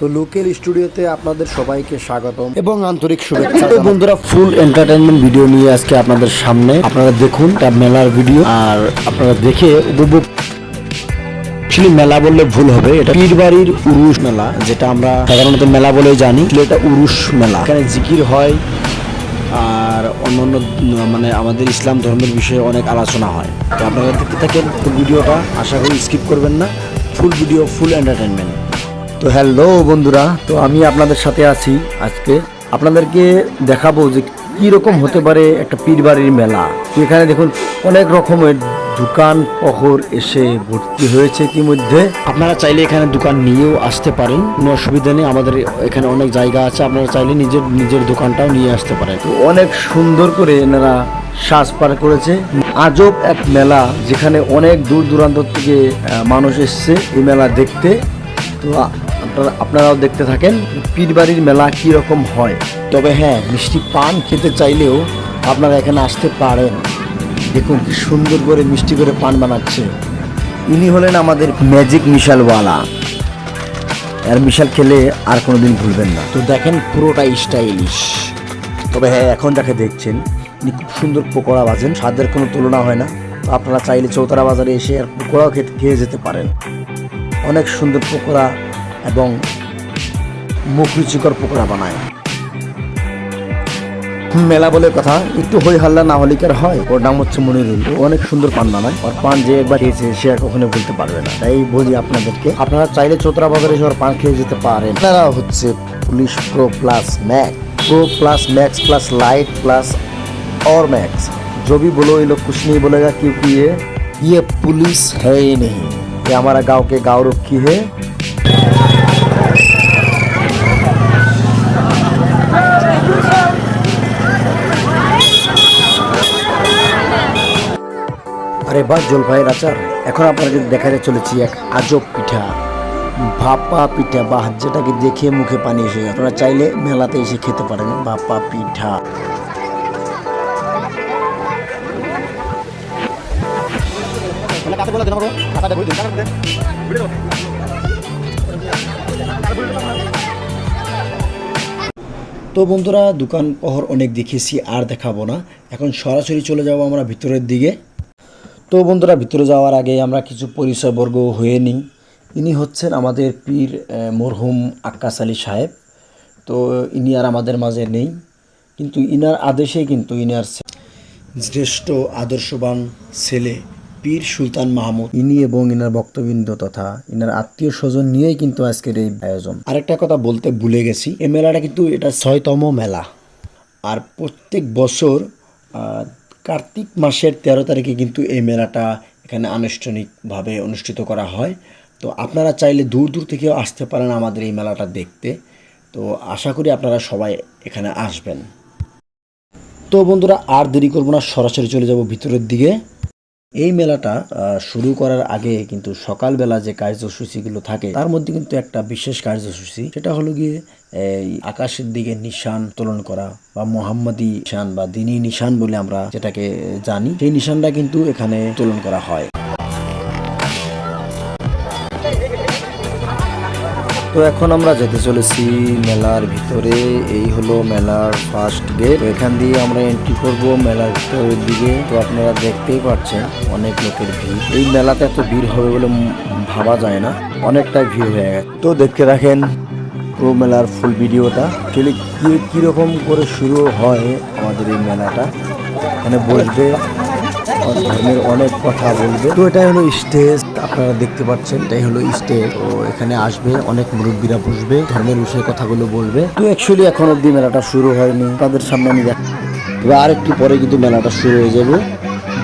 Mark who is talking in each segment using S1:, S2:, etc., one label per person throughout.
S1: তো লোকেল স্টুডিওতে আপনাদের সবাইকে স্বাগতম এবং আন্তরিক শুভেচ্ছা। বন্ধুরা, ফুল এন্টারটেইনমেন্ট ভিডিও নিয়ে আজকে আপনাদের সামনে। আপনারা দেখুন এটা মেলার ভিডিও, আর আপনারা দেখে উপভোগ। মেলা বললে ভুল হবে, এটা পীরবাড়ির উরুস মেলা, যেটা আমরা সাধারণত মেলা বলে জানি। এটা উরুস মেলা, এখানে জিকির হয় আর অন্যান্য মানে আমাদের ইসলাম ধর্মের বিষয়ে অনেক আলোচনা হয়। তো আপনারা দেখতে থাকেন ফুল ভিডিওটা, আশা করি স্কিপ করবেন না। ফুল ভিডিও, ফুল এন্টারটেনমেন্ট। তো হ্যালো বন্ধুরা, তো আমি আপনাদের সাথে আছি। আজকে আপনাদেরকে দেখাবো যে কীরকম হতে পারে একটা পীরবাড়ির মেলা। তো এখানে দেখুন অনেক রকমের দোকান পহর এসে ভর্তি হয়েছে ইতিমধ্যে। আপনারা চাইলে এখানে দোকান নিয়েও আসতে পারেন, কোনো অসুবিধা নেই। আমাদের এখানে অনেক জায়গা আছে, আপনারা চাইলে নিজের দোকানটাও নিয়ে আসতে পারেন। তো অনেক সুন্দর করে এনারা সাজ পার করেছে। আজব এক মেলা, যেখানে অনেক দূর দূরান্ত থেকে মানুষ এসছে এই মেলা দেখতে। তো আপনারাও দেখতে থাকেন পীরবাড়ির মেলা কি রকম হয়। তবে হ্যাঁ, মিষ্টি পান খেতে চাইলেও আপনারা এখানে আসতে পারেন। দেখুন কি সুন্দর করে মিষ্টি করে পান বানাচ্ছে। ইনি হলেন আমাদের ম্যাজিক মিশালওয়ালা। আর মিশাল খেলে আর কোনোদিন ভুলবেন না। তো দেখেন পুরোটা স্টাইলিশ। তবে হ্যাঁ, এখন যাকে দেখছেন ইনি খুব সুন্দর পকোড়া ভাজেন, স্বাদের কোনো তুলনা হয় না। তো আপনারা চাইলে চৌতারা বাজারে এসে আর পকোড়াও খেয়ে যেতে পারেন। অনেক সুন্দর পকোড়া এবং মুখ রুচিকর পকোড়া বানায়। মেলা বলে কথা, একটু হই হাল্লা না হলে কি আর হয়। ওর নাম হচ্ছে মনিরুল। অনেক সুন্দর পান বানায়। ওর পান যে একবার খেয়েছে সে আর কখনো ভুলতে পারবে না। তাই বলি আপনাদেরকে, আপনারা চাইলে চৌতরা বাজারে এসে ওর পান খেয়ে যেতে পারেন। আপনারা হচ্ছে police pro plus max, pro plus max plus light plus और मैक्स। जो भी बोलो ये लोग कुछ नहीं बोलेगा, क्योंकि ये पुलिस है ही नहीं। ये हमारा गांव के गाँव रुखी है। আরে বাহ, জলপাইয়ের আচার। এখন আপনাদের দেখাতে চলেছি এক আজব পিঠা, ভাপা পিঠা, বা যেটাকে দেখে মুখে পানি এসে যায়। আপনারা চাইলে মেলাতে এসে খেতে পারেন ভাপা পিঠা। তো বন্ধুরা, দোকান পহর অনেক দেখেছি, আর দেখাবো না। এখন সরাসরি চলে যাব আমরা ভিতরের দিকে। তো বন্ধুরা, ভিতরে যাওয়ার আগে আমরা কিছু পরিচয়বর্গ হয়ে নিই। ইনি হচ্ছেন আমাদের পীর মরহুম আক্কাস আলী সাহেব। তো ইনি আর আমাদের মাঝে নেই, কিন্তু ইনার আদেশে কিন্তু ইনার শ্রেষ্ঠ আদর্শবান ছেলে পীর সুলতান মাহমুদ, ইনি এবং ইনার বক্তবৃন্দ তথা ইনার আত্মীয় স্বজন নিয়েই কিন্তু আজকের এই আয়োজন। আরেকটা কথা বলতে ভুলে গেছি, এই মেলাটা কিন্তু এটা ৬তম মেলা। আর প্রত্যেক বছর কার্তিক মাসের ১৩ তারিখে কিন্তু এই মেলাটা এখানে আনুষ্ঠানিকভাবে অনুষ্ঠিত করা হয়। তো আপনারা চাইলে দূর দূর থেকেও আসতে পারেন আমাদের এই মেলাটা দেখতে। তো আশা করি আপনারা সবাই এখানে আসবেন। তো বন্ধুরা, আর দেরি করব না, সরাসরি চলে যাব ভিতরের দিকে। এই মেলাটা শুরু করার আগে কিন্তু সকালবেলা যে কার্যসূচিগুলো থাকে তার মধ্যে কিন্তু একটা বিশেষ কার্যসূচি, সেটা হলো গিয়ে এই আকাশের দিকে নিশান উত্তোলন করা, বা মোহাম্মদী নিশান বা দিনী নিশান বলে আমরা যেটাকে জানি, সেই নিশানটা কিন্তু এখানে উত্তোলন করা হয়। তো এখন আমরা যেতে চলেছি মেলার ভিতরে। এই হলো মেলার ফার্স্ট গেট। এখান দিয়ে আমরা এন্ট্রি করব মেলার ভিতরের দিকে। তো আপনারা দেখতেই পাচ্ছেন অনেক লোকের ভিড়। এই মেলাতে এত ভিড় হবে বলে ভাবা যায় না, অনেকটাই ভিড় হয়ে গেছে। তো দেখতে রাখেন পুরো মেলার ফুল ভিডিওটা। আসলে কীরকম করে শুরু হয় আমাদের এই মেলাটা। এখানে বসবে, ধর্মের অনেক কথা বলবে। তো এটাই হলো স্টেজ, আপনারা দেখতে পাচ্ছেন এটাই হলো স্টেজ। তো এখানে আসবে অনেক মুরব্বীরা বসবে, ধর্মের বিষয়ে কথাগুলো বলবে। তো অ্যাকচুয়ালি এখন অব্দি মেলাটা শুরু হয়নি, তাদের সামনে আমি দেখ আর একটু পরে কিন্তু মেলাটা শুরু হয়ে যাবে।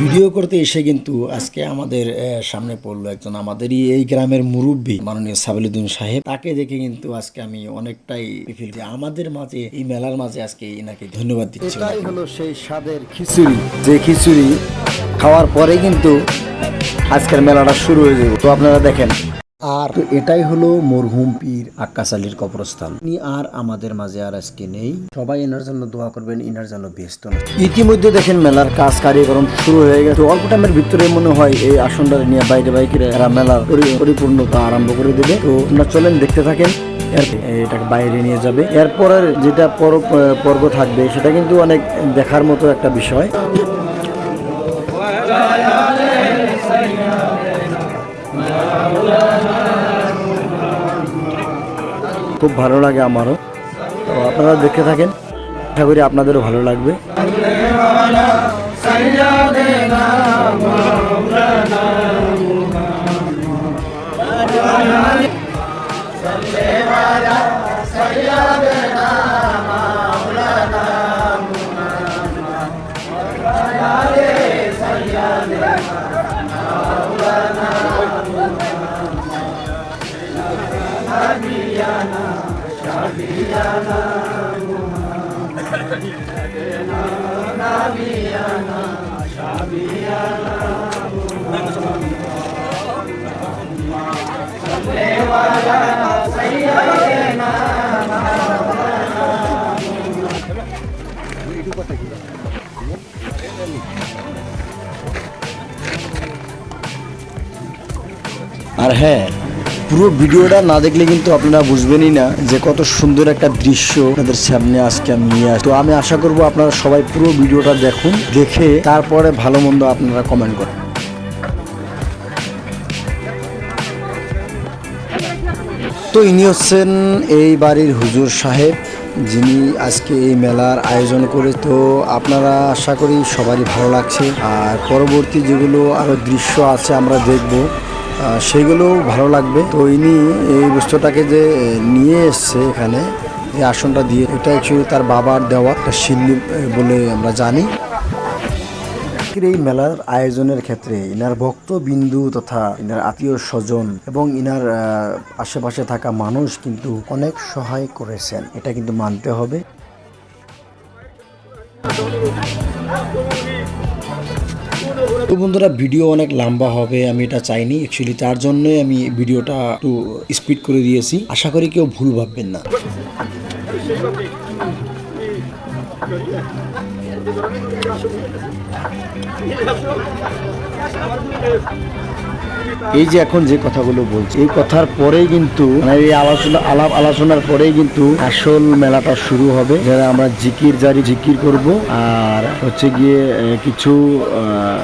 S1: ভিডিও করতে এসে কিন্তু আজকে আমাদের সামনে পড়লো একজন আমাদেরই এই গ্রামের মুরব্বী, মাননীয় সাবিলুদ্দিন সাহেব। তাকে দেখে কিন্তু আজকে আমি অনেকটাই ফিল যে আমাদের মাঝে এই মেলার মাঝে আজকে এনাকে ধন্যবাদ দিচ্ছি। এটাই হলো সেই স্বাদের খিচুড়ি, যে খিচুড়ি খাওয়ার পরে কিন্তু আজকের মেলাটা শুরু হয়ে যাবে। তো আপনারা দেখেন। আর তো এটাই হলো মরহুম পীর আক্কাস আলীর কবরস্থান। উনি আর আমাদের মাঝে আর আজকে নেই। সবাই এনার জন্য দোয়া করবেন, এনার জন্য ব্যস্ত না। ইতিমধ্যে দেখেন মেলার কাজ কার্যক্রম শুরু হয়ে গেছে। অল্প টাইমের ভিতরে মনে হয় এই আসনটা নিয়ে বাইরে এরা মেলার পরিপূর্ণতা আরম্ভ করে দেবে। তো আপনারা চলেন দেখতে থাকেন। এটাকে বাইরে নিয়ে যাবে। এরপরের যেটা পর্ব থাকবে সেটা কিন্তু অনেক দেখার মতো একটা বিষয়। খুব ভালো লাগে আমারও। তো আপনারা দেখতে থাকেন, আশা করি আপনাদেরও ভালো লাগবে। আর হ্যাঁ, পুরো ভিডিওটা না দেখলে কিন্তু আপনারা বুঝবেনই না যে কত সুন্দর একটা দৃশ্য আপনাদের সামনে আজকে আমি নিয়ে আসি। তো আমি আশা করব আপনারা সবাই পুরো ভিডিওটা দেখুন, দেখে তারপরে ভালো মন্দ আপনারা কমেন্ট করেন। তো ইনি হচ্ছেন এই বাড়ির হুজুর সাহেব, যিনি আজকে এই মেলার আয়োজন করে। তো আপনারা আশা করি সবারই ভালো লাগছে। আর পরবর্তী যেগুলো আরও দৃশ্য আছে আমরা দেখব, সেগুলো ভালো লাগবে। তো ইনি এই বস্তুটাকে যে নিয়ে এসছে এখানে, এই আসনটা দিয়ে, এটা অ্যাকচুয়ালি তার বাবার দেওয়া একটা শিল্পী বলে আমরা জানি। এই মেলার আয়োজনের ক্ষেত্রে ইনার ভক্তবিন্দু তথা ইনার আত্মীয় স্বজন এবং ইনার আশেপাশে থাকা মানুষ কিন্তু অনেক সহায় করেছেন, এটা কিন্তু মানতে হবে। তো বন্ধুরা, ভিডিও অনেক লম্বা হবে, আমি এটা চাইনি অ্যাকচুয়ালি, তার জন্যই আমি ভিডিওটা একটু স্পিড করে দিয়েছি। আশা করি কেউ ভুল ভাববেন না। এই যে এখন যে কথাগুলো বলছি, এই কথার পরেই কিন্তু এই আলোচনার পরেই কিন্তু আসল মেলাটা শুরু হবে। যারা আমরা জিকির করব, আর হচ্ছে গিয়ে কিছু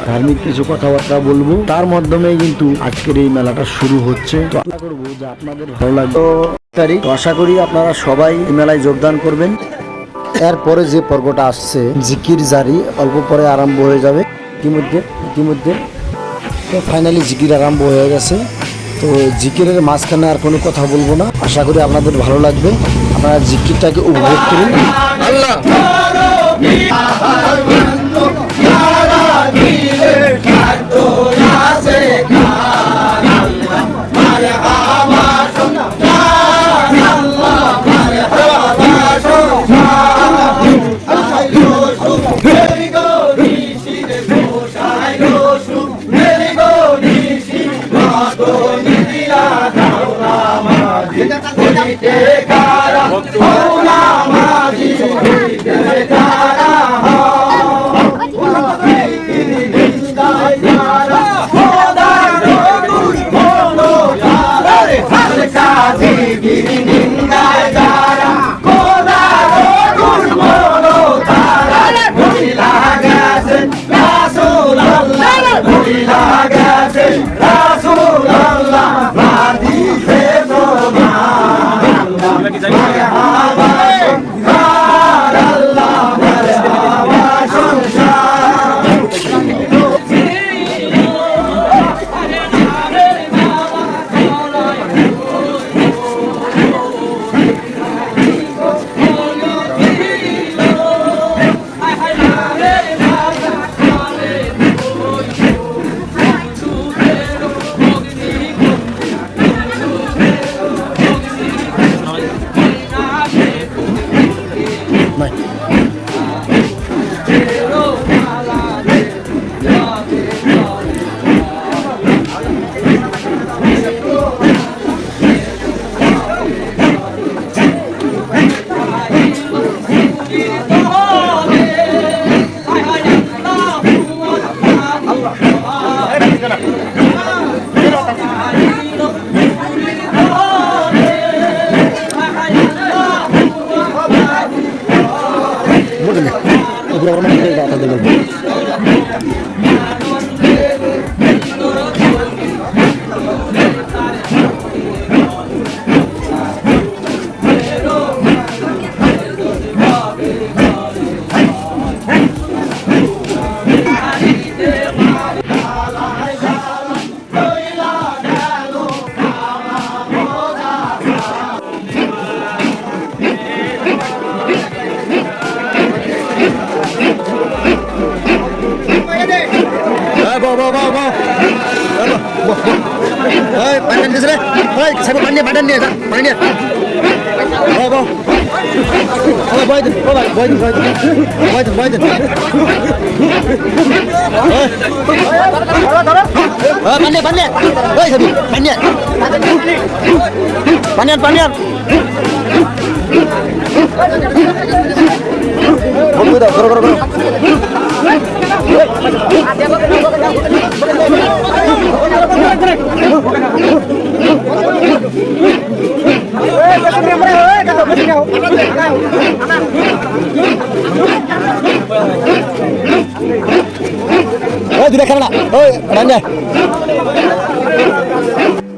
S1: ধার্মিক কিছু কথাবার্তা বলবো, তার মাধ্যমে কিন্তু আজকের এই মেলাটা শুরু হচ্ছে। তো আশা করবো যে আপনাদের ভালো লাগবে। তো আশা করি আপনারা সবাই এই মেলায় যোগদান করবেন। এরপরে যে পর্বটা আসছে জিকির জারি, অল্প পরে আরম্ভ হয়ে যাবে। ইতিমধ্যে তো ফাইনালি জিকির আরম্ভ হয়ে গেছে। তো জিকিরের মাঝখানে আর কোনো কথা বলবো না। আশা করি আপনাদের ভালো লাগবে, আপনারা জিকিরটাকে উপভোগ করুন। আল্লাহ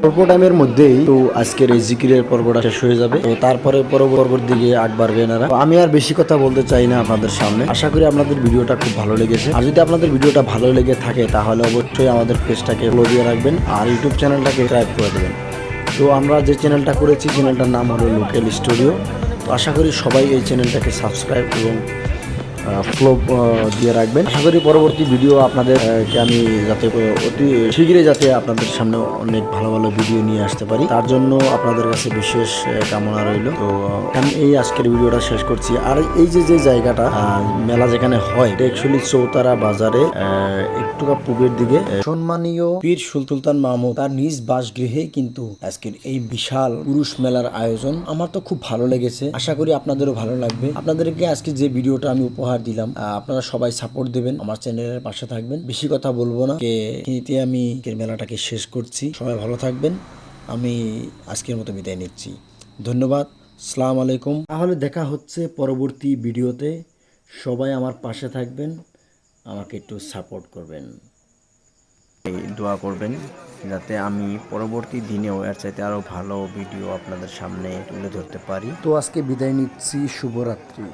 S1: অল্প টাইমের মধ্যেই তো আজকের এই জিকিরের পর্বটা শেষ হয়ে যাবে। তো তারপরে পরবর্তী দিকে আগ বাড়বে এনারা। আমি আর বেশি কথা বলতে চাই না আপনাদের সামনে। আশা করি আপনাদের ভিডিওটা খুব ভালো লেগেছে। আর যদি আপনাদের ভিডিওটা ভালো লেগে থাকে তাহলে অবশ্যই আমাদের পেজটাকে ফলো দিয়ে রাখবেন আর ইউটিউব চ্যানেলটাকে সাবস্ক্রাইব করে দেবেন। তো আমরা যে চ্যানেলটা করেছি চ্যানেলটার নাম হলো লোকাল স্টুডিও। তো আশা করি সবাই এই চ্যানেলটাকে সাবস্ক্রাইব এবং ফলো দিয়ে রাখবেন। আশা করি পরবর্তী ভিডিও আপনাদেরকে আমি যাতে অতি শীঘ্রই যাতে আপনাদের সামনে অনেক ভালো ভালো ভিডিও নিয়ে আসতে পারি, তার জন্য আপনাদের কাছে বিশেষ কামনা রইল। তো আমি এই আজকের ভিডিওটা শেষ করছি। আর এই যে জায়গাটা মেলা যেখানে হয় এটা অ্যাকচুয়ালি চৌতারা বাজারে একটু পূবের দিকে সম্মানীয় পীর সুলতান মাহমুদ তার নিজ বাসগৃহে কিন্তু আজকের এই বিশাল পুরুষ মেলার আয়োজন। আমার তো খুব ভালো লেগেছে, আশা করি আপনাদেরও ভালো লাগবে। আপনাদেরকে আজকে যে ভিডিওটা আমি উপহার দিলাম, আপনারা সবাই সাপোর্ট দেবেন, আমার চ্যানেলের পাশে থাকবেন। বেশি কথা বলবো না, আমি মেলাটাকে শেষ করছি। সবাই ভালো থাকবেন। আমি আজকের মতো বিদায় নিচ্ছি। ধন্যবাদ। আসসালামু আলাইকুম। তাহলে দেখা হচ্ছে পরবর্তী ভিডিওতে। সবাই আমার পাশে থাকবেন, আমাকে একটু সাপোর্ট করবেন, দোয়া করবেন যাতে আমি পরবর্তী দিনেও এর চাইতে আরো ভালো ভিডিও আপনাদের সামনে তুলে ধরতে পারি। তো আজকে বিদায় নিচ্ছি। শুভরাত্রি।